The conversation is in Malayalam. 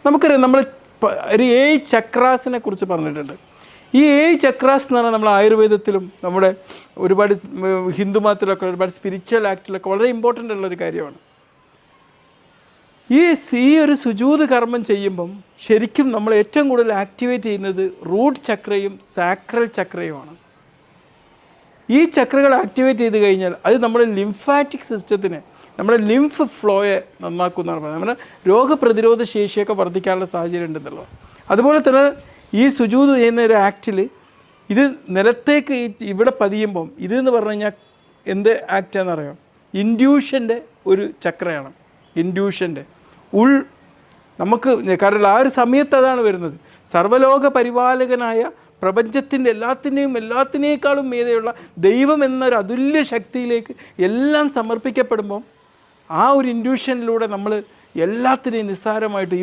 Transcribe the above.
നമുക്കറിയാം, നമ്മൾ ഒരു 7 ചക്രാസിനെ കുറിച്ച് പറഞ്ഞിട്ടുണ്ട്. ഈ 7 ചക്രാസ് എന്ന് പറഞ്ഞാൽ നമ്മൾ ആയുർവേദത്തിലും നമ്മുടെ ഒരുപാട് ഹിന്ദു മതത്തിലൊക്കെ ഒരുപാട് സ്പിരിച്വൽ ആക്ടിലൊക്കെ വളരെ ഇമ്പോർട്ടൻ്റ് ഉള്ളൊരു കാര്യമാണ്. ഈ ഒരു സുജൂദ് കർമ്മം ചെയ്യുമ്പം ശരിക്കും നമ്മൾ ഏറ്റവും കൂടുതൽ ആക്ടിവേറ്റ് ചെയ്യുന്നത് റൂട്ട് ചക്രയും സാക്രൽ ചക്രയുമാണ്. ഈ ചക്രകൾ ആക്ടിവേറ്റ് ചെയ്ത് കഴിഞ്ഞാൽ അത് നമ്മുടെ ലിംഫാറ്റിക് സിസ്റ്റത്തിനെ, നമ്മുടെ ലിംഫ് ഫ്ലോയെ നന്നാക്കുന്നതാണ് പറയുന്നത്. നമ്മുടെ രോഗപ്രതിരോധ ശേഷിയൊക്കെ വർദ്ധിക്കാനുള്ള സാഹചര്യം ഉണ്ടെന്നുള്ളത്. അതുപോലെ തന്നെ ഈ സുജൂദ് ചെയ്യുന്ന ഒരു ആക്റ്റിൽ ഇത് നിലത്തേക്ക് ഇവിടെ പതിയുമ്പം ഇതെന്ന് പറഞ്ഞു കഴിഞ്ഞാൽ എന്ത് ആക്റ്റാണെന്നറിയാം? ഇൻഡ്യൂഷൻ്റെ ഒരു ചക്രയാണ്. ഇൻഡ്യൂഷൻ്റെ നമുക്ക് കാരണം ആ ഒരു സമയത്ത് അതാണ് വരുന്നത്. സർവ്വലോക പരിപാലകനായ പ്രപഞ്ചത്തിൻ്റെ എല്ലാത്തിനേക്കാളും മീതെയുള്ള ദൈവം എന്നൊരു അതുല്യ ശക്തിയിലേക്ക് എല്ലാം സമർപ്പിക്കപ്പെടുമ്പം ആ ഒരു ഇൻഡ്യൂഷനിലൂടെ നമ്മൾ എല്ലാത്തിനെയും നിസ്സാരമായിട്ട്